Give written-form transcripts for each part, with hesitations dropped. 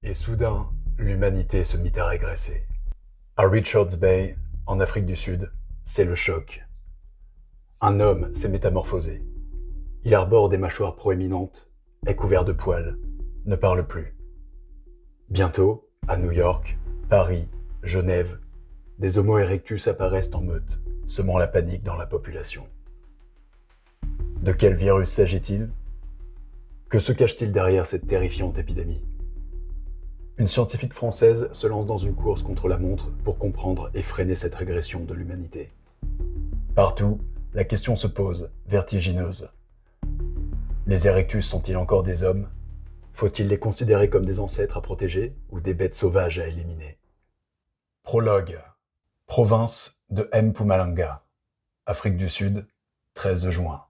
Et soudain, l'humanité se mit à régresser. À Richards Bay, en Afrique du Sud, c'est le choc. Un homme s'est métamorphosé. Il arbore des mâchoires proéminentes, est couvert de poils, ne parle plus. Bientôt, à New York, Paris, Genève, des Homo erectus apparaissent en meute, semant la panique dans la population. De quel virus s'agit-il? Que se cache-t-il derrière cette terrifiante épidémie? Une scientifique française se lance dans une course contre la montre pour comprendre et freiner cette régression de l'humanité. Partout, la question se pose, vertigineuse. Les Erectus sont-ils encore des hommes? Faut-il les considérer comme des ancêtres à protéger ou des bêtes sauvages à éliminer? Prologue. Province de Mpumalanga, Afrique du Sud, 13 juin.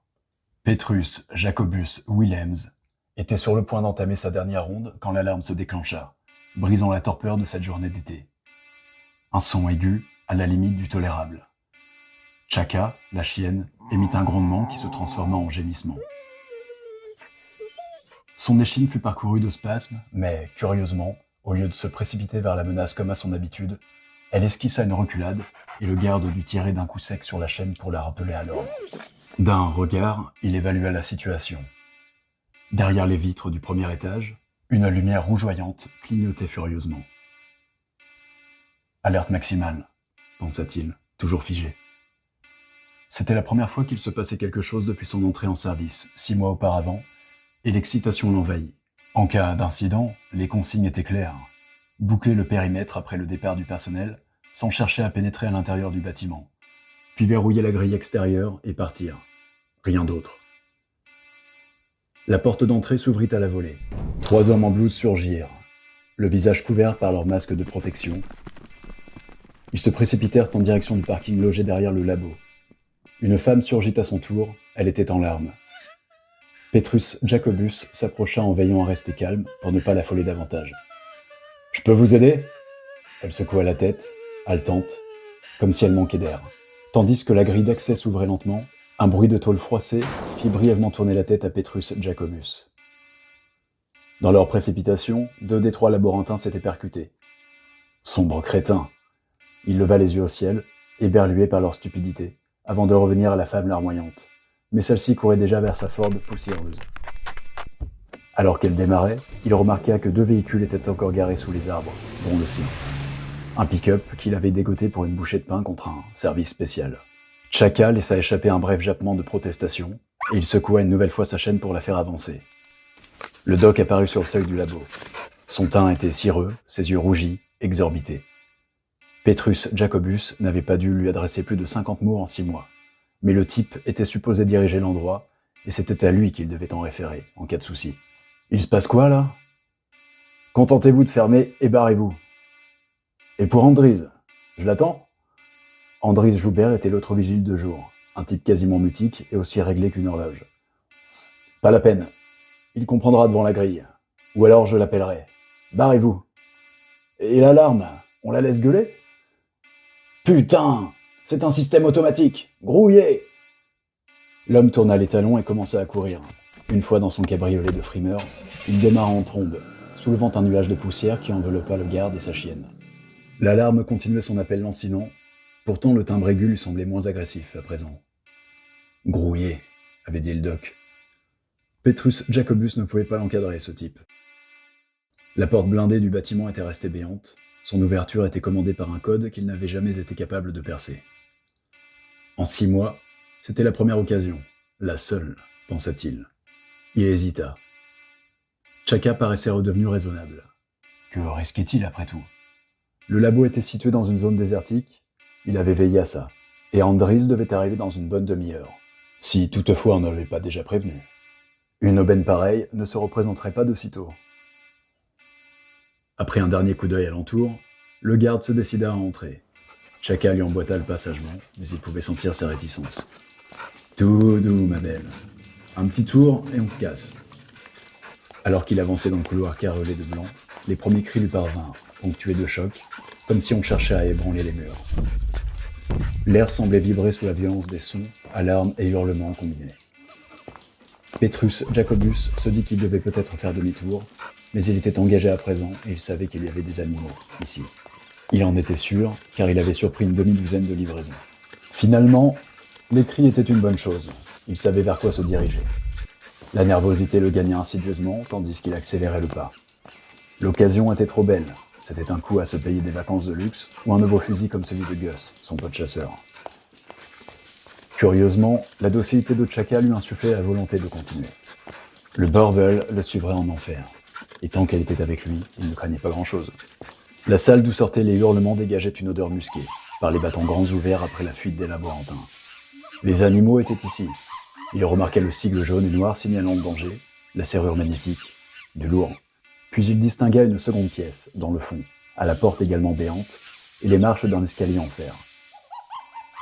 Petrus Jacobus Willems était sur le point d'entamer sa dernière ronde quand l'alarme se déclencha, brisant la torpeur de cette journée d'été. Un son aigu, à la limite du tolérable. Chaka, la chienne, émit un grondement qui se transforma en gémissement. Son échine fut parcourue de spasmes, mais, curieusement, au lieu de se précipiter vers la menace comme à son habitude, elle esquissa une reculade et le garde dut tirer d'un coup sec sur la chaîne pour la rappeler à l'ordre. D'un regard, il évalua la situation. Derrière les vitres du premier étage, une lumière rougeoyante clignotait furieusement. Alerte maximale, pensa-t-il, toujours figé. C'était la première fois qu'il se passait quelque chose depuis son entrée en service, 6 mois auparavant, et l'excitation l'envahit. En cas d'incident, les consignes étaient claires. Boucler le périmètre après le départ du personnel, sans chercher à pénétrer à l'intérieur du bâtiment, puis verrouiller la grille extérieure et partir. Rien d'autre. La porte d'entrée s'ouvrit à la volée. 3 hommes en blouse surgirent, le visage couvert par leur masque de protection. Ils se précipitèrent en direction du parking logé derrière le labo. Une femme surgit à son tour, elle était en larmes. Petrus Jacobus s'approcha en veillant à rester calme pour ne pas l'affoler davantage. « Je peux vous aider ?» Elle secoua la tête, haletante, comme si elle manquait d'air. Tandis que la grille d'accès s'ouvrait lentement, un bruit de tôle froissée fit brièvement tourner la tête à Petrus Jacobus. Dans leur précipitation, 2 des 3 laborantins s'étaient percutés. Sombre crétin! Il leva les yeux au ciel, éberlué par leur stupidité, avant de revenir à la femme larmoyante. Mais celle-ci courait déjà vers sa Ford poussiéreuse. Alors qu'elle démarrait, il remarqua que 2 véhicules étaient encore garés sous les arbres, dont le sien. Un pick-up qu'il avait dégoté pour une bouchée de pain contre un service spécial. Chaka laissa échapper un bref jappement de protestation, et il secoua une nouvelle fois sa chaîne pour la faire avancer. Le doc apparut sur le seuil du labo. Son teint était cireux, ses yeux rougis, exorbités. Petrus Jacobus n'avait pas dû lui adresser plus de 50 mots en 6 mois. Mais le type était supposé diriger l'endroit, et c'était à lui qu'il devait en référer, en cas de souci. « Il se passe quoi, là ?»« Contentez-vous de fermer et barrez-vous. »« Et pour Andries, je l'attends ?» Andries Joubert était l'autre vigile de jour, un type quasiment mutique et aussi réglé qu'une horloge. « Pas la peine. Il comprendra devant la grille. Ou alors je l'appellerai. Barrez-vous. »« Et l'alarme, on la laisse gueuler ?»« Putain ! C'est un système automatique. Grouillez !» L'homme tourna les talons et commença à courir. Une fois dans son cabriolet de frimeur, il démarra en trombe, soulevant un nuage de poussière qui enveloppa le garde et sa chienne. L'alarme continuait son appel lancinant, pourtant le timbre aigu lui semblait moins agressif à présent. « Grouillé !» avait dit le doc. Petrus Jacobus ne pouvait pas l'encadrer, ce type. La porte blindée du bâtiment était restée béante, son ouverture était commandée par un code qu'il n'avait jamais été capable de percer. En 6 mois, c'était la première occasion, la seule, pensa-t-il. Il hésita. Chaka paraissait redevenu raisonnable. Que risquait-il après tout? Le labo était situé dans une zone désertique, il avait veillé à ça, et Andries devait arriver dans une bonne demi-heure, si toutefois on ne l'avait pas déjà prévenu. Une aubaine pareille ne se représenterait pas de sitôt. Après un dernier coup d'œil alentour, le garde se décida à entrer. Chaka lui emboîta le pas sagement, mais il pouvait sentir sa réticence. « Tout doux, ma belle. Un petit tour et on se casse. » Alors qu'il avançait dans le couloir carrelé de blanc, les premiers cris lui parvinrent, ponctués de chocs, comme si on cherchait à ébranler les murs. L'air semblait vibrer sous la violence des sons, alarmes et hurlements combinés. Petrus Jacobus se dit qu'il devait peut-être faire demi-tour, mais il était engagé à présent et il savait qu'il y avait des animaux ici. Il en était sûr, car il avait surpris une demi-douzaine de livraisons. Finalement, les cris étaient une bonne chose. Il savait vers quoi se diriger. La nervosité le gagnait insidieusement, tandis qu'il accélérait le pas. L'occasion était trop belle. C'était un coup à se payer des vacances de luxe, ou un nouveau fusil comme celui de Gus, son pote chasseur. Curieusement, la docilité de Chaka lui insufflait la volonté de continuer. Le Burble le suivrait en enfer, et tant qu'elle était avec lui, il ne craignait pas grand-chose. La salle d'où sortaient les hurlements dégageait une odeur musquée, par les bâtons grands ouverts après la fuite des laborantins. Les animaux étaient ici. Il remarqua le sigle jaune et noir signalant le danger, la serrure magnétique, du lourd. Puis il distingua une seconde pièce, dans le fond, à la porte également béante, et les marches d'un escalier en fer.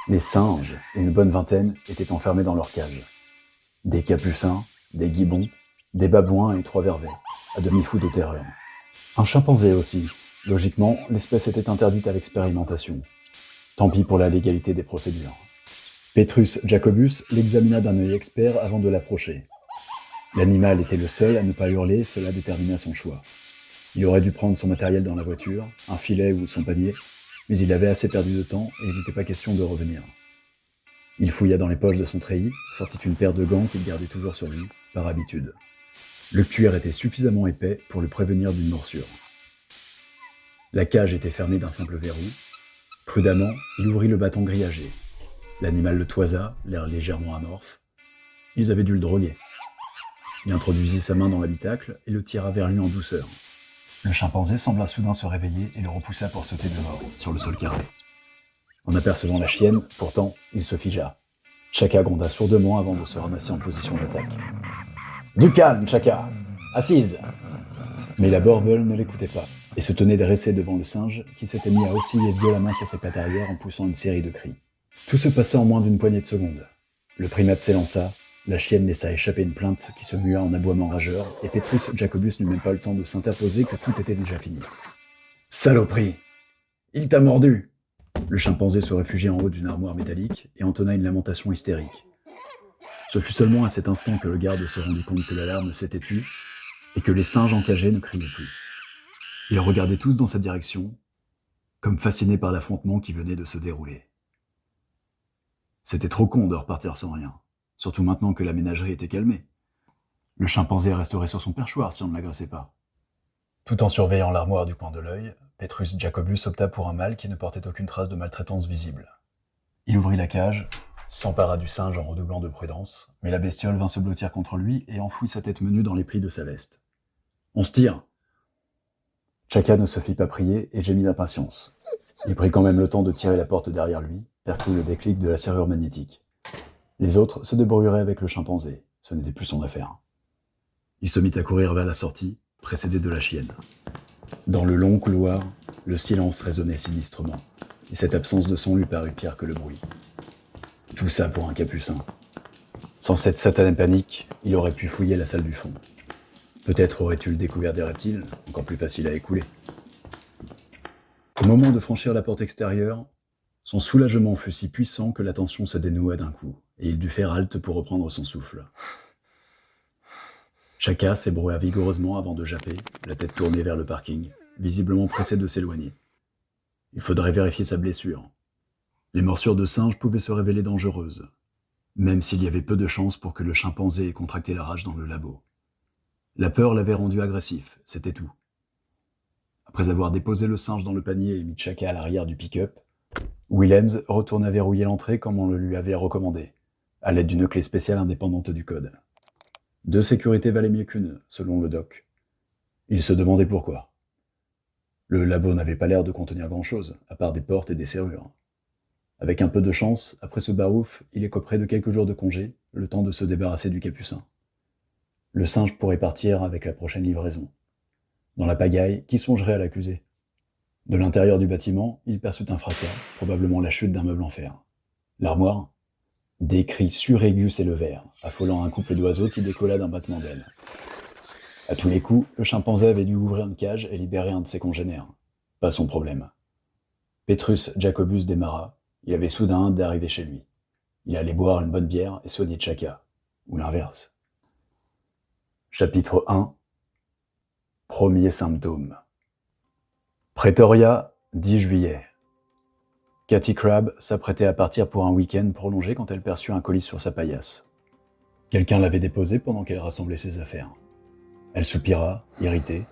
Les singes, une bonne vingtaine, étaient enfermés dans leur cage. Des capucins, des gibbons, des babouins et 3 vervets, à demi fous de terreur. Un chimpanzé aussi. Logiquement, l'espèce était interdite à l'expérimentation. Tant pis pour la légalité des procédures. Petrus Jacobus l'examina d'un œil expert avant de l'approcher. L'animal était le seul à ne pas hurler, cela détermina son choix. Il aurait dû prendre son matériel dans la voiture, un filet ou son panier, mais il avait assez perdu de temps et il n'était pas question de revenir. Il fouilla dans les poches de son treillis, sortit une paire de gants qu'il gardait toujours sur lui, par habitude. Le cuir était suffisamment épais pour le prévenir d'une morsure. La cage était fermée d'un simple verrou. Prudemment, il ouvrit le bâton grillagé. L'animal le toisa, l'air légèrement amorphe. Ils avaient dû le droguer. Il introduisit sa main dans l'habitacle et le tira vers lui en douceur. Le chimpanzé sembla soudain se réveiller et le repoussa pour sauter dehors, sur le sol carré. En apercevant la chienne, pourtant, il se figea. Chaka gronda sourdement avant de se ramasser en position d'attaque. « Du calme, Chaka! Assise !» Mais la Burble ne l'écoutait pas, et se tenait dressée devant le singe, qui s'était mis à osciller violemment sur ses pattes arrière en poussant une série de cris. Tout se passa en moins d'une poignée de secondes. Le primate s'élança, la chienne laissa échapper une plainte qui se mua en aboiement rageur, et Petrus Jacobus n'eut même pas le temps de s'interposer que tout était déjà fini. « Saloperie! Il t'a mordu !» Le chimpanzé se réfugia en haut d'une armoire métallique et entonna une lamentation hystérique. Ce fut seulement à cet instant que le garde se rendit compte que l'alarme s'était tue et que les singes encagés ne criaient plus. Ils regardaient tous dans sa direction, comme fascinés par l'affrontement qui venait de se dérouler. C'était trop con de repartir sans rien, surtout maintenant que la ménagerie était calmée. Le chimpanzé resterait sur son perchoir si on ne l'agressait pas. Tout en surveillant l'armoire du coin de l'œil, Petrus Jacobus opta pour un mâle qui ne portait aucune trace de maltraitance visible. Il ouvrit la cage, s'empara du singe en redoublant de prudence, mais la bestiole vint se blottir contre lui et enfouit sa tête menue dans les plis de sa veste. « On se tire !» Chaka ne se fit pas prier et gémit d'impatience. Il prit quand même le temps de tirer la porte derrière lui, perclut le déclic de la serrure magnétique. Les autres se débrouilleraient avec le chimpanzé, ce n'était plus son affaire. Il se mit à courir vers la sortie, précédé de la chienne. Dans le long couloir, le silence résonnait sinistrement, et cette absence de son lui parut pire que le bruit. Tout ça pour un capucin. Sans cette satanée panique, il aurait pu fouiller la salle du fond. Peut-être aurait-il découvert des reptiles, encore plus faciles à écouler. Au moment de franchir la porte extérieure, son soulagement fut si puissant que la tension se dénoua d'un coup, et il dut faire halte pour reprendre son souffle. Chaka s'ébroua vigoureusement avant de japper, la tête tournée vers le parking, visiblement pressé de s'éloigner. Il faudrait vérifier sa blessure. Les morsures de singe pouvaient se révéler dangereuses, même s'il y avait peu de chances pour que le chimpanzé ait contracté la rage dans le labo. La peur l'avait rendu agressif, c'était tout. Après avoir déposé le singe dans le panier et mis Chaka à l'arrière du pick-up, Willems retourna verrouiller l'entrée comme on le lui avait recommandé, à l'aide d'une clé spéciale indépendante du code. 2 sécurités valaient mieux qu'une, selon le doc. Il se demandait pourquoi. Le labo n'avait pas l'air de contenir grand-chose, à part des portes et des serrures. Avec un peu de chance, après ce barouf, il écoperait de quelques jours de congé, le temps de se débarrasser du capucin. Le singe pourrait partir avec la prochaine livraison. Dans la pagaille, qui songerait à l'accuser? De l'intérieur du bâtiment, il perçut un fracas, probablement la chute d'un meuble en fer. L'armoire? Des cris suraigus s'élevèrent, affolant un couple d'oiseaux qui décolla d'un battement d'ailes. À tous les coups, le chimpanzé avait dû ouvrir une cage et libérer un de ses congénères. Pas son problème. Petrus Jacobus démarra, il avait soudain hâte d'arriver chez lui. Il allait boire une bonne bière et soigner Chaka, ou l'inverse. Chapitre 1. Premier symptôme. Pretoria, 10 juillet. Katy Crabb s'apprêtait à partir pour un week-end prolongé quand elle perçut un colis sur sa paillasse. Quelqu'un l'avait déposé pendant qu'elle rassemblait ses affaires. Elle soupira, irritée.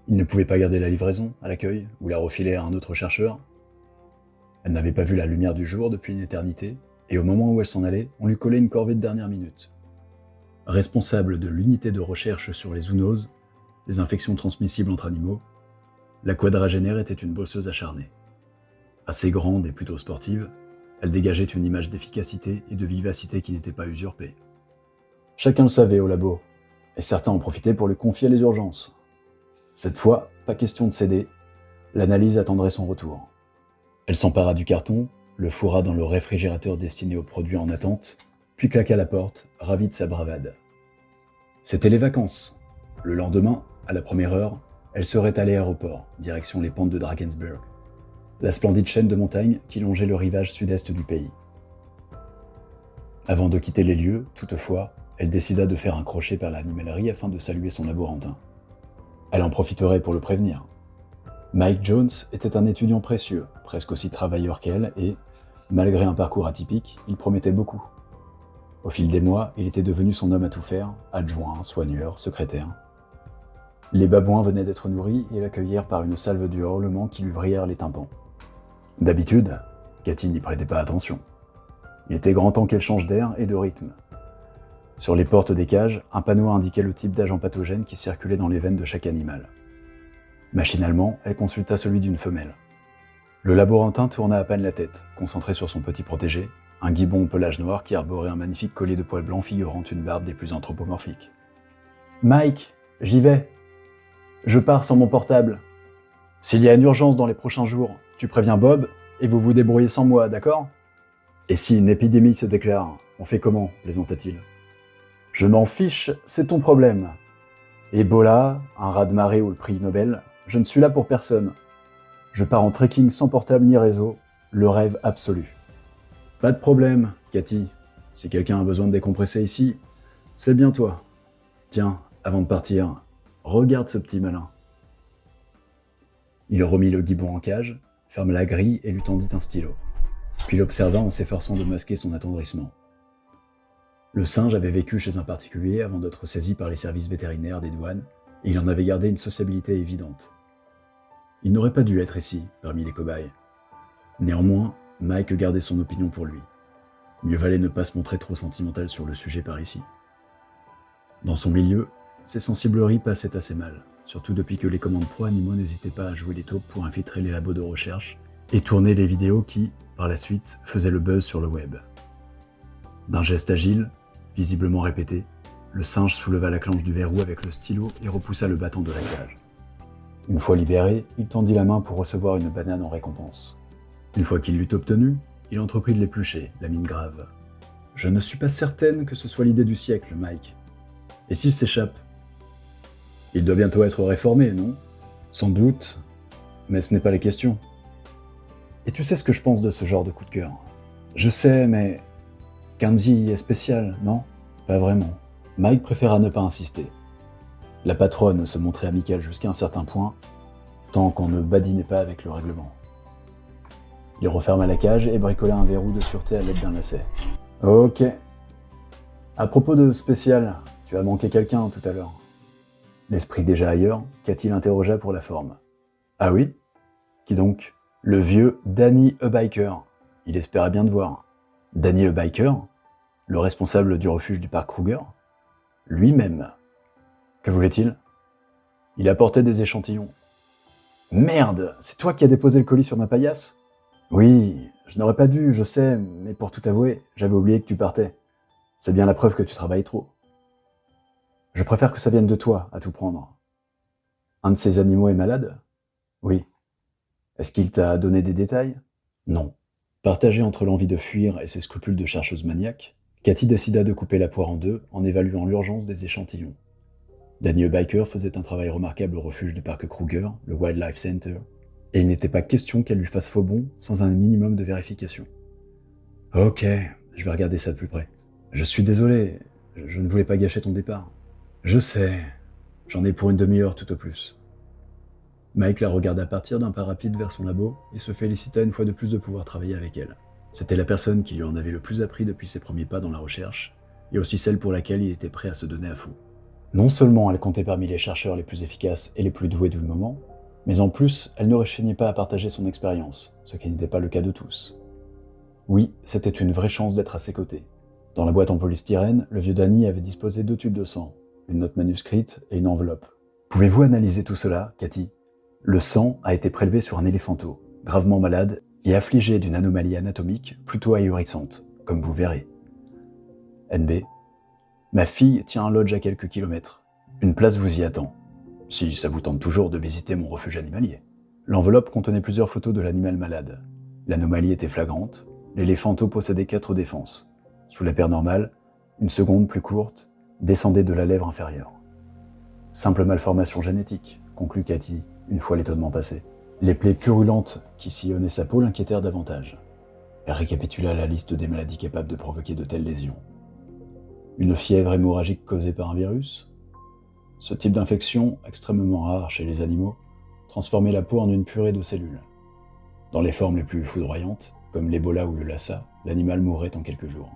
Il ne pouvait pas garder la livraison à l'accueil ou la refiler à un autre chercheur. Elle n'avait pas vu la lumière du jour depuis une éternité, et au moment où elle s'en allait, on lui collait une corvée de dernière minute. Responsable de l'unité de recherche sur les zoonoses, les infections transmissibles entre animaux, la quadragénaire était une bosseuse acharnée. Assez grande et plutôt sportive, elle dégageait une image d'efficacité et de vivacité qui n'était pas usurpée. Chacun le savait au labo, et certains en profitaient pour lui confier les urgences. Cette fois, pas question de céder, l'analyse attendrait son retour. Elle s'empara du carton, le fourra dans le réfrigérateur destiné aux produits en attente, puis claqua la porte, ravie de sa bravade. C'était les vacances. Le lendemain, à la première heure, elle serait à l'aéroport, direction les pentes de Drakensberg, la splendide chaîne de montagnes qui longeait le rivage sud-est du pays. Avant de quitter les lieux, toutefois, elle décida de faire un crochet par l'animalerie afin de saluer son laborantin. Elle en profiterait pour le prévenir. Mike Jones était un étudiant précieux, presque aussi travailleur qu'elle, et, malgré un parcours atypique, il promettait beaucoup. Au fil des mois, il était devenu son homme à tout faire, adjoint, soigneur, secrétaire. Les babouins venaient d'être nourris et l'accueillirent par une salve de hurlements qui lui vrillèrent les tympans. D'habitude, Katy n'y prêtait pas attention. Il était grand temps qu'elle change d'air et de rythme. Sur les portes des cages, un panneau indiquait le type d'agent pathogène qui circulait dans les veines de chaque animal. Machinalement, elle consulta celui d'une femelle. Le laborantin tourna à peine la tête, concentré sur son petit protégé, un gibbon au pelage noir qui arborait un magnifique collier de poils blancs figurant une barbe des plus anthropomorphiques. « Mike, j'y vais. Je pars sans mon portable. S'il y a une urgence dans les prochains jours, tu préviens Bob et vous vous débrouillez sans moi, d'accord ? Et si une épidémie se déclare, on fait comment ? Plaisanta-t-il. Je m'en fiche, c'est ton problème. Ebola, un raz-de-marée ou le prix Nobel, je ne suis là pour personne. Je pars en trekking sans portable ni réseau, le rêve absolu. Pas de problème, Katy. Si quelqu'un a besoin de décompresser ici, c'est bien toi. Tiens, avant de partir, regarde ce petit malin. Il remit le gibbon en cage, ferma la grille et lui tendit un stylo. Puis l'observa en s'efforçant de masquer son attendrissement. Le singe avait vécu chez un particulier avant d'être saisi par les services vétérinaires des douanes, et il en avait gardé une sociabilité évidente. Il n'aurait pas dû être ici, parmi les cobayes. Néanmoins, Mike gardait son opinion pour lui. Mieux valait ne pas se montrer trop sentimental sur le sujet par ici. Dans son milieu, ses sensibleries passaient assez mal, surtout depuis que les commandes pro-animaux n'hésitaient pas à jouer les taupes pour infiltrer les labos de recherche et tourner les vidéos qui, par la suite, faisaient le buzz sur le web. D'un geste agile, visiblement répété, le singe souleva la clenche du verrou avec le stylo et repoussa le battant de la cage. Une fois libéré, il tendit la main pour recevoir une banane en récompense. Une fois qu'il l'eut obtenue, il entreprit de l'éplucher, la mine grave. « Je ne suis pas certaine que ce soit l'idée du siècle, Mike. Et s'il s'échappe ? Il doit bientôt être réformé, non ? Sans doute, mais ce n'est pas la question. Et tu sais ce que je pense de ce genre de coup de cœur ? Je sais, mais... Kenzie est spécial, non ? Pas vraiment. Mike préféra ne pas insister. La patronne se montrait amicale jusqu'à un certain point, tant qu'on ne badinait pas avec le règlement. Il referma la cage et bricola un verrou de sûreté à l'aide d'un lacet. Ok. À propos de spécial, tu as manqué quelqu'un tout à l'heure. L'esprit déjà ailleurs, Katy l'interrogea pour la forme. Ah oui ? Qui donc ? Le vieux Danny Biker. Il espérait bien te voir. Danny Biker ? Le responsable du refuge du parc Kruger ? Lui-même. Que voulait-il ? Il apportait des échantillons. Merde, c'est toi qui as déposé le colis sur ma paillasse ? Oui, je n'aurais pas dû, je sais, mais pour tout avouer, j'avais oublié que tu partais. C'est bien la preuve que tu travailles trop. Je préfère que ça vienne de toi, à tout prendre. Un de ces animaux est malade ? Oui. Est-ce qu'il t'a donné des détails ? Non. Partagée entre l'envie de fuir et ses scrupules de chercheuse maniaque, Katy décida de couper la poire en deux en évaluant l'urgence des échantillons. Danny Biker faisait un travail remarquable au refuge du parc Kruger, le Wildlife Center, et il n'était pas question qu'elle lui fasse faux bond sans un minimum de vérification. Ok, je vais regarder ça de plus près. Je suis désolé, je ne voulais pas gâcher ton départ. Je sais. J'en ai pour une demi-heure tout au plus. Mike la regarda partir d'un pas rapide vers son labo et se félicita une fois de plus de pouvoir travailler avec elle. C'était la personne qui lui en avait le plus appris depuis ses premiers pas dans la recherche, et aussi celle pour laquelle il était prêt à se donner à fond. Non seulement elle comptait parmi les chercheurs les plus efficaces et les plus doués du moment, mais en plus, elle ne rechignait pas à partager son expérience, ce qui n'était pas le cas de tous. Oui, c'était une vraie chance d'être à ses côtés. Dans la boîte en polystyrène, le vieux Danny avait disposé 2 tubes de sang, une note manuscrite et une enveloppe. Pouvez-vous analyser tout cela, Cathy ? Le sang a été prélevé sur un éléphanteau, gravement malade et affligé d'une anomalie anatomique plutôt ahurissante, comme vous verrez. NB. Ma fille tient un lodge à quelques kilomètres. Une place vous y attend, si ça vous tente toujours de visiter mon refuge animalier. L'enveloppe contenait plusieurs photos de l'animal malade. L'anomalie était flagrante, l'éléphanteau possédait 4 défenses. Sous la paire normale, une seconde plus courte descendait de la lèvre inférieure. Simple malformation génétique, conclut Cathy, une fois l'étonnement passé. Les plaies purulentes qui sillonnaient sa peau l'inquiétèrent davantage. Elle récapitula la liste des maladies capables de provoquer de telles lésions. Une fièvre hémorragique causée par un virus ? Ce type d'infection, extrêmement rare chez les animaux, transformait la peau en une purée de cellules. Dans les formes les plus foudroyantes, comme l'Ebola ou le Lassa, l'animal mourrait en quelques jours.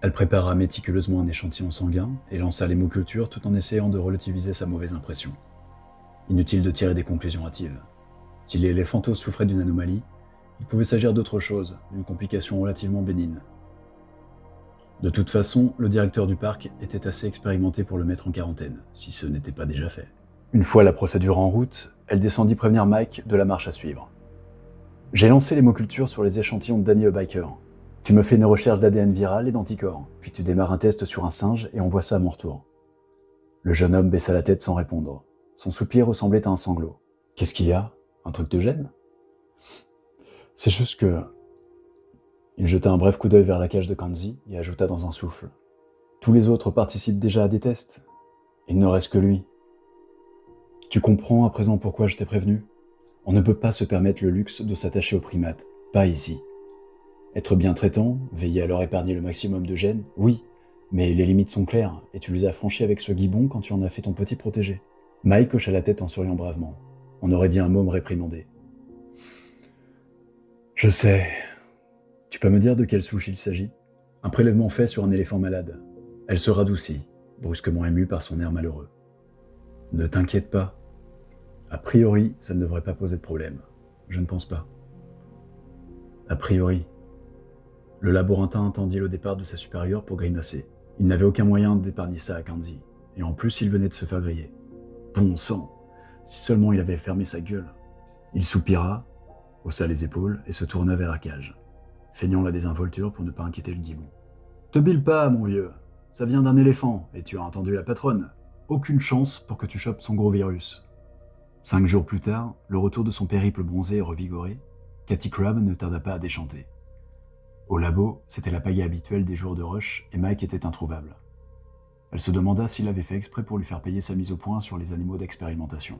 Elle prépara méticuleusement un échantillon sanguin et lança l'hémoculture tout en essayant de relativiser sa mauvaise impression. Inutile de tirer des conclusions hâtives. Si l'éléphanteau souffrait d'une anomalie, il pouvait s'agir d'autre chose, d'une complication relativement bénigne. De toute façon, le directeur du parc était assez expérimenté pour le mettre en quarantaine, si ce n'était pas déjà fait. Une fois la procédure en route, elle descendit prévenir Mike de la marche à suivre. « J'ai lancé l'hémoculture sur les échantillons de Danny Biker. Tu me fais une recherche d'ADN viral et d'anticorps, puis tu démarres un test sur un singe et on voit ça à mon retour. » Le jeune homme baissa la tête sans répondre. Son soupir ressemblait à un sanglot. « Qu'est-ce qu'il y a ? Un truc de gêne ? » « C'est juste que... » Il jeta un bref coup d'œil vers la cage de Kanzi et ajouta dans un souffle. « Tous les autres participent déjà à des tests. Il ne reste que lui. Tu comprends à présent pourquoi je t'ai prévenu ? On ne peut pas se permettre le luxe de s'attacher aux primates, pas ici. Être bien traitant, veiller à leur épargner le maximum de gènes, oui, mais les limites sont claires et tu les as franchies avec ce gibbon quand tu en as fait ton petit protégé. » Mike hocha la tête en souriant bravement. On aurait dit un môme réprimandé. « Je sais. Tu peux me dire de quelle souche il s'agit ? » Un prélèvement fait sur un éléphant malade. Elle se radoucit, brusquement émue par son air malheureux. « Ne t'inquiète pas. A priori, ça ne devrait pas poser de problème. Je ne pense pas. » A priori. Le laborantin entendit le départ de sa supérieure pour grimacer. Il n'avait aucun moyen d'épargner ça à Kanzi, et en plus il venait de se faire griller. Bon sang, si seulement il avait fermé sa gueule. Il soupira, haussa les épaules et se tourna vers la cage, feignant la désinvolture pour ne pas inquiéter le gibbon. « Te bile pas, mon vieux, ça vient d'un éléphant, et tu as entendu la patronne. Aucune chance pour que tu chopes son gros virus. » 5 jours plus tard, le retour de son périple bronzé et revigoré, Cathy Crabb ne tarda pas à déchanter. Au labo, c'était la pagaie habituelle des jours de rush et Mike était introuvable. Elle se demanda s'il avait fait exprès pour lui faire payer sa mise au point sur les animaux d'expérimentation.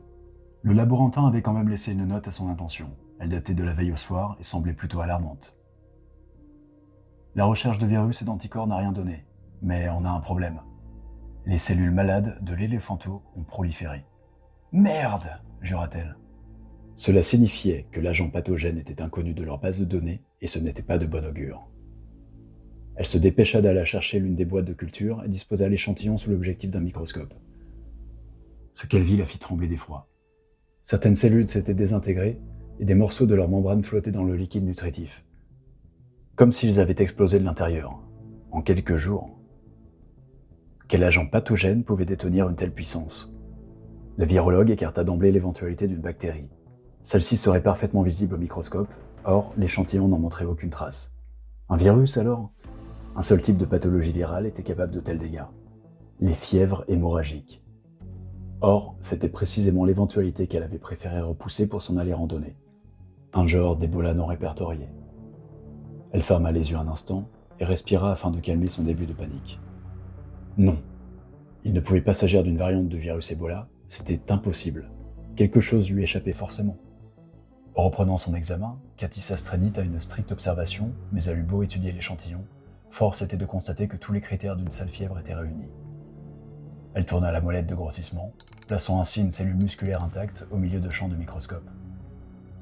Le laborantin avait quand même laissé une note à son intention. Elle datait de la veille au soir et semblait plutôt alarmante. La recherche de virus et d'anticorps n'a rien donné, mais on a un problème. Les cellules malades de l'éléphanteau ont proliféré. « Merde !» jura-t-elle. Cela signifiait que l'agent pathogène était inconnu de leur base de données et ce n'était pas de bon augure. Elle se dépêcha d'aller chercher l'une des boîtes de culture et disposa l'échantillon sous l'objectif d'un microscope. Ce qu'elle vit la fit trembler d'effroi. Certaines cellules s'étaient désintégrées et des morceaux de leur membrane flottaient dans le liquide nutritif. Comme s'ils avaient explosé de l'intérieur, en quelques jours. Quel agent pathogène pouvait détenir une telle puissance ? La virologue écarta d'emblée l'éventualité d'une bactérie. Celle-ci serait parfaitement visible au microscope, or l'échantillon n'en montrait aucune trace. Un virus alors ? Un seul type de pathologie virale était capable de tels dégâts. Les fièvres hémorragiques. Or, c'était précisément l'éventualité qu'elle avait préféré repousser pour s'en aller randonner. Un genre d'Ebola non répertorié. Elle ferma les yeux un instant et respira afin de calmer son début de panique. Non, il ne pouvait pas s'agir d'une variante de virus Ebola, c'était impossible. Quelque chose lui échappait forcément. Reprenant son examen, Cathy s'astreignit à une stricte observation, mais elle eut beau étudier l'échantillon, force était de constater que tous les critères d'une sale fièvre étaient réunis. Elle tourna la molette de grossissement, plaçant ainsi une cellule musculaire intacte au milieu de champs de microscope.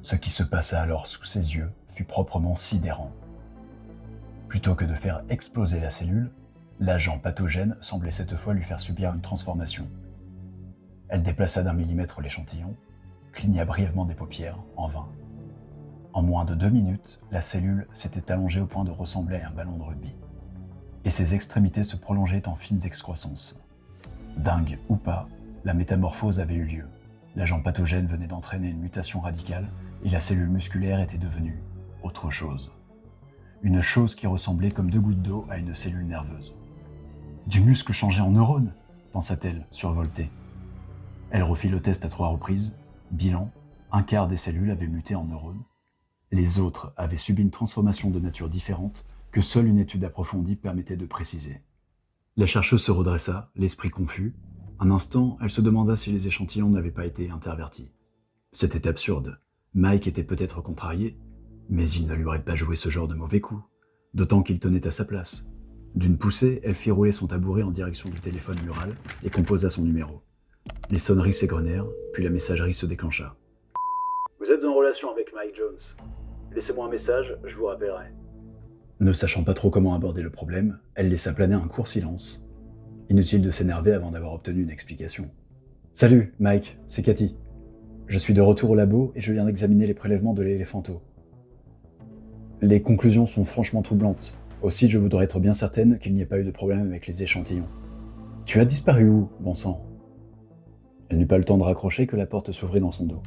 Ce qui se passa alors sous ses yeux fut proprement sidérant. Plutôt que de faire exploser la cellule, l'agent pathogène semblait cette fois lui faire subir une transformation. Elle déplaça d'1 millimètre l'échantillon, cligna brièvement des paupières, en vain. En moins de 2 minutes, la cellule s'était allongée au point de ressembler à un ballon de rugby. Et ses extrémités se prolongeaient en fines excroissances. Dingue ou pas, la métamorphose avait eu lieu. L'agent pathogène venait d'entraîner une mutation radicale et la cellule musculaire était devenue autre chose. Une chose qui ressemblait comme 2 gouttes d'eau à une cellule nerveuse. Du muscle changé en neurone, pensa-t-elle, survoltée. Elle refit le test à 3 reprises. Bilan, 1/4 des cellules avaient muté en neurones. Les autres avaient subi une transformation de nature différente que seule une étude approfondie permettait de préciser. La chercheuse se redressa, l'esprit confus. Un instant, elle se demanda si les échantillons n'avaient pas été intervertis. C'était absurde. Mike était peut-être contrarié, mais il ne lui aurait pas joué ce genre de mauvais coup, d'autant qu'il tenait à sa place. D'une poussée, elle fit rouler son tabouret en direction du téléphone mural et composa son numéro. Les sonneries s'égrenèrent, puis la messagerie se déclencha. « Vous êtes en relation avec Mike Jones. Laissez-moi un message, je vous rappellerai. » Ne sachant pas trop comment aborder le problème, elle laissa planer un court silence. Inutile de s'énerver avant d'avoir obtenu une explication. « Salut, Mike, c'est Cathy. Je suis de retour au labo et je viens d'examiner les prélèvements de l'éléphanto. Les conclusions sont franchement troublantes. Aussi, je voudrais être bien certaine qu'il n'y ait pas eu de problème avec les échantillons. Tu as disparu où, bon sang ?» Elle n'eut pas le temps de raccrocher que la porte s'ouvrit dans son dos.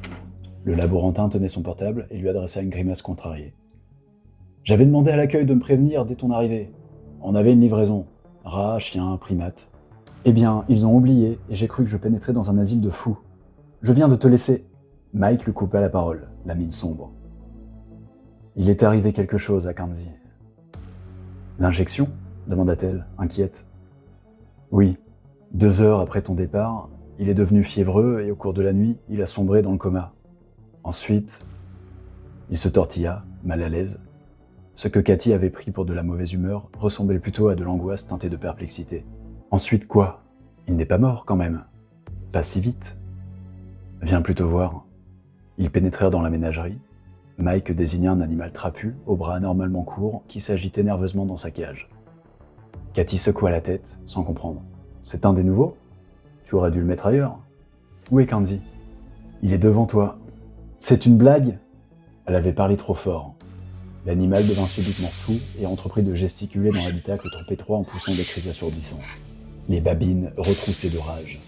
Le laborantin tenait son portable et lui adressa une grimace contrariée. « J'avais demandé à l'accueil de me prévenir dès ton arrivée. On avait une livraison. Rats, chiens, primates. Eh bien, ils ont oublié et j'ai cru que je pénétrais dans un asile de fous. Je viens de te laisser. » Mike lui coupa la parole, la mine sombre. « Il est arrivé quelque chose à Kanzi. »« L'injection » demanda-t-elle, inquiète. « Oui. 2 heures après ton départ, il est devenu fiévreux et au cours de la nuit, il a sombré dans le coma. Ensuite, il se tortilla, mal à l'aise. Ce que Cathy avait pris pour de la mauvaise humeur ressemblait plutôt à de l'angoisse teintée de perplexité. Ensuite quoi? Il n'est pas mort quand même. Pas si vite. Viens plutôt voir. Ils pénétrèrent dans la ménagerie. Mike désigna un animal trapu, aux bras anormalement courts, qui s'agitait nerveusement dans sa cage. Cathy secoua la tête, sans comprendre. C'est un des nouveaux? Tu aurais dû le mettre ailleurs. Où est Kanzi? Il est devant toi. C'est une blague? Elle avait parlé trop fort. L'animal devint subitement fou et entreprit de gesticuler dans l'habitacle trop étroit en poussant des cris assourdissants. Les babines retroussaient de rage.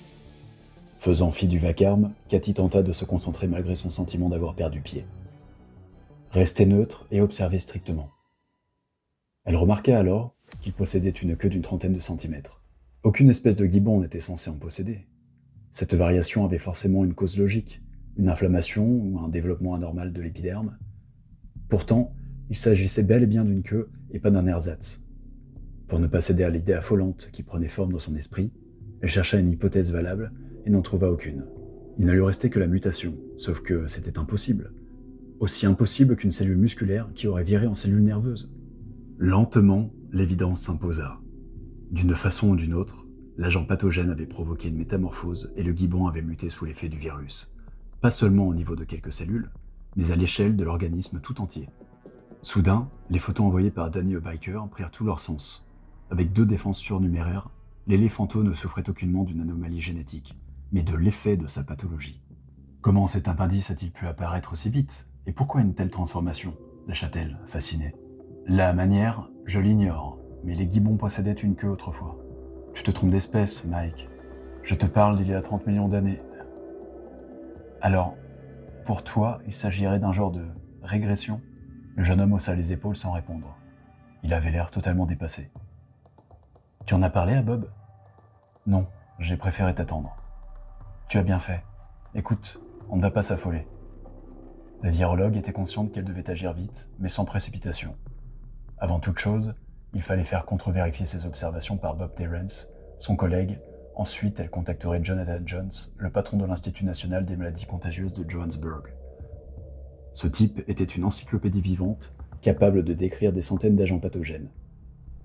Faisant fi du vacarme, Cathy tenta de se concentrer malgré son sentiment d'avoir perdu pied. Rester neutre et observer strictement. Elle remarqua alors qu'il possédait une queue d'une 30aine de centimètres. Aucune espèce de gibbon n'était censée en posséder. Cette variation avait forcément une cause logique, une inflammation ou un développement anormal de l'épiderme. Pourtant, il s'agissait bel et bien d'une queue et pas d'un ersatz. Pour ne pas céder à l'idée affolante qui prenait forme dans son esprit, elle chercha une hypothèse valable et n'en trouva aucune. Il ne lui restait que la mutation, sauf que c'était impossible. Aussi impossible qu'une cellule musculaire qui aurait viré en cellule nerveuse. Lentement, l'évidence s'imposa. D'une façon ou d'une autre, l'agent pathogène avait provoqué une métamorphose et le gibbon avait muté sous l'effet du virus. Pas seulement au niveau de quelques cellules, mais à l'échelle de l'organisme tout entier. Soudain, les photos envoyées par Danny Biker prirent tout leur sens. Avec 2 défenses surnuméraires, l'éléphanto ne souffrait aucunement d'une anomalie génétique, mais de l'effet de sa pathologie. Comment cet appendice a-t-il pu apparaître aussi vite? Et pourquoi une telle transformation? Lâcha-t-elle, fascinée. La manière, je l'ignore, mais les gibbons possédaient une queue autrefois. Tu te trompes d'espèce, Mike. Je te parle d'il y a 30 millions d'années. Alors, pour toi, il s'agirait d'un genre de régression? Le jeune homme haussa les épaules sans répondre. Il avait l'air totalement dépassé. Tu en as parlé à Bob? Non, j'ai préféré t'attendre. Tu as bien fait. Écoute, on ne va pas s'affoler. La virologue était consciente qu'elle devait agir vite, mais sans précipitation. Avant toute chose, il fallait faire contre-vérifier ses observations par Bob Terrence, son collègue. Ensuite, elle contacterait Jonathan Jones, le patron de l'Institut national des maladies contagieuses de Johannesburg. Ce type était une encyclopédie vivante, capable de décrire des centaines d'agents pathogènes.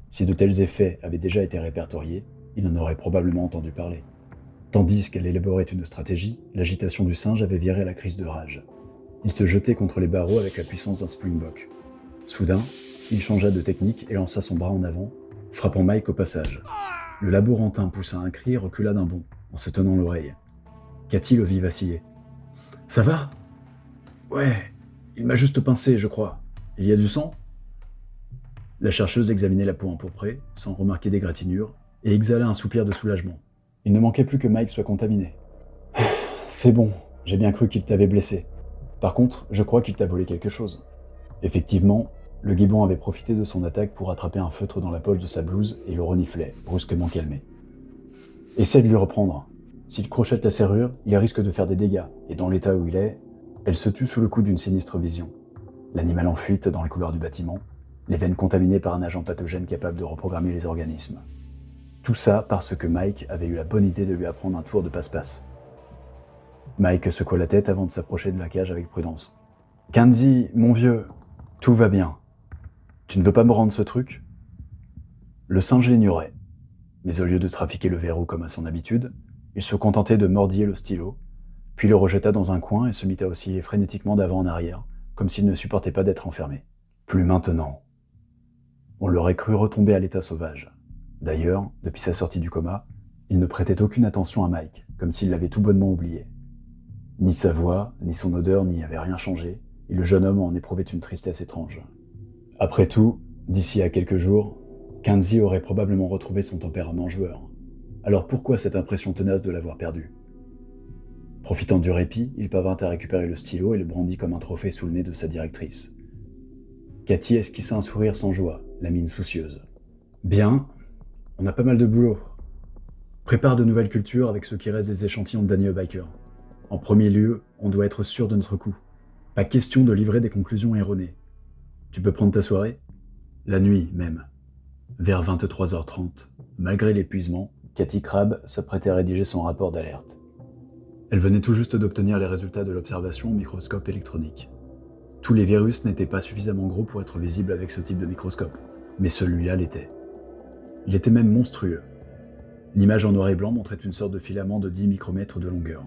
Si de tels effets avaient déjà été répertoriés, il en aurait probablement entendu parler. Tandis qu'elle élaborait une stratégie, l'agitation du singe avait viré à la crise de rage. Il se jetait contre les barreaux avec la puissance d'un springbok. Soudain, il changea de technique et lança son bras en avant, frappant Mike au passage. Le laborantin poussa un cri et recula d'un bond, en se tenant l'oreille. Cathy le vit vaciller. « Ça va ? Ouais, il m'a juste pincé, je crois. Il y a du sang ?» La chercheuse examinait la peau empourprée, sans remarquer d'égratignures, et exhala un soupir de soulagement. Il ne manquait plus que Mike soit contaminé. « C'est bon, j'ai bien cru qu'il t'avait blessé. Par contre, je crois qu'il t'a volé quelque chose. » Effectivement, le gibbon avait profité de son attaque pour attraper un feutre dans la poche de sa blouse et le reniflait, brusquement calmé. « Essaie de lui reprendre. S'il crochette la serrure, il risque de faire des dégâts, et dans l'état où il est, elle se tut sous le coup d'une sinistre vision. L'animal en fuite dans les couloirs du bâtiment, les veines contaminées par un agent pathogène capable de reprogrammer les organismes. Tout ça parce que Mike avait eu la bonne idée de lui apprendre un tour de passe-passe. Mike secoua la tête avant de s'approcher de la cage avec prudence. « Kenzie, mon vieux, tout va bien. Tu ne veux pas me rendre ce truc ?» Le singe l'ignorait, mais au lieu de trafiquer le verrou comme à son habitude, il se contentait de mordiller le stylo, puis le rejeta dans un coin et se mit à osciller frénétiquement d'avant en arrière, comme s'il ne supportait pas d'être enfermé. Plus maintenant. On l'aurait cru retomber à l'état sauvage. D'ailleurs, depuis sa sortie du coma, il ne prêtait aucune attention à Mike, comme s'il l'avait tout bonnement oublié. Ni sa voix, ni son odeur n'y avaient rien changé, et le jeune homme en éprouvait une tristesse étrange. Après tout, d'ici à quelques jours, Kenzie aurait probablement retrouvé son tempérament joueur. Alors pourquoi cette impression tenace de l'avoir perdu ? Profitant du répit, il parvint à récupérer le stylo et le brandit comme un trophée sous le nez de sa directrice. Cathy esquissa un sourire sans joie, la mine soucieuse. « Bien, on a pas mal de boulot. Prépare de nouvelles cultures avec ce qui reste des échantillons de Daniel Biker. En premier lieu, on doit être sûr de notre coup. Pas question de livrer des conclusions erronées. Tu peux prendre ta soirée ? La nuit, même. » Vers 23h30, malgré l'épuisement, Cathy Crabb s'apprêtait à rédiger son rapport d'alerte. Elle venait tout juste d'obtenir les résultats de l'observation au microscope électronique. Tous les virus n'étaient pas suffisamment gros pour être visibles avec ce type de microscope, mais celui-là l'était. Il était même monstrueux. L'image en noir et blanc montrait une sorte de filament de 10 micromètres de longueur.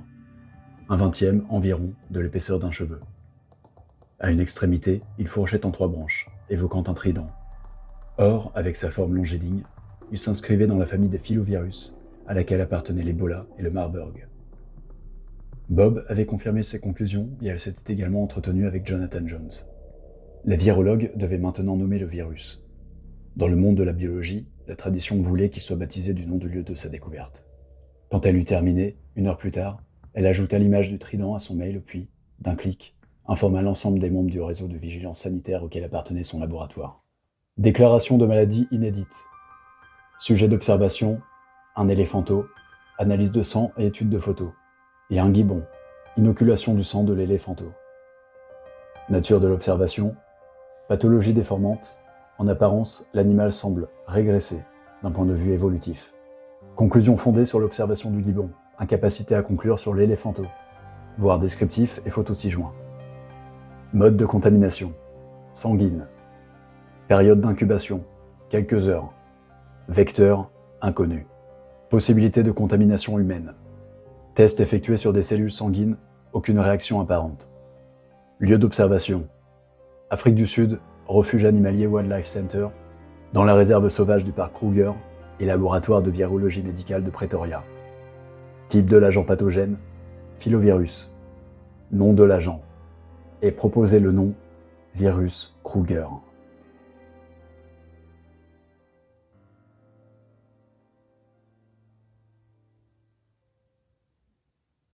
Un vingtième, environ, de l'épaisseur d'un cheveu. À une extrémité, il fourchait en 3 branches, évoquant un trident. Or, avec sa forme longiligne, il s'inscrivait dans la famille des filovirus, à laquelle appartenaient l'Ebola et le Marburg. Bob avait confirmé ses conclusions et elle s'était également entretenue avec Jonathan Jones. La virologue devait maintenant nommer le virus. Dans le monde de la biologie, la tradition voulait qu'il soit baptisé du nom du lieu de sa découverte. Quand elle eut terminé, 1 heure plus tard, elle ajouta l'image du trident à son mail puis, d'un clic, informa l'ensemble des membres du réseau de vigilance sanitaire auquel appartenait son laboratoire. Déclaration de maladie inédite. Sujet d'observation, un éléphanto, analyse de sang et étude de photos. Et un gibbon, inoculation du sang de l'éléphanto. Nature de l'observation, pathologie déformante, en apparence, l'animal semble régresser d'un point de vue évolutif. Conclusion fondée sur l'observation du gibbon, incapacité à conclure sur l'éléphanto, voire descriptif et photo ci-joint. Mode de contamination, sanguine. Période d'incubation, quelques heures. Vecteur, inconnu. Possibilité de contamination humaine. Test effectué sur des cellules sanguines, aucune réaction apparente. Lieu d'observation. Afrique du Sud, refuge animalier Wildlife Center, dans la réserve sauvage du parc Kruger et laboratoire de virologie médicale de Pretoria. Type de l'agent pathogène, filovirus. Nom de l'agent. Et proposer le nom, virus Kruger.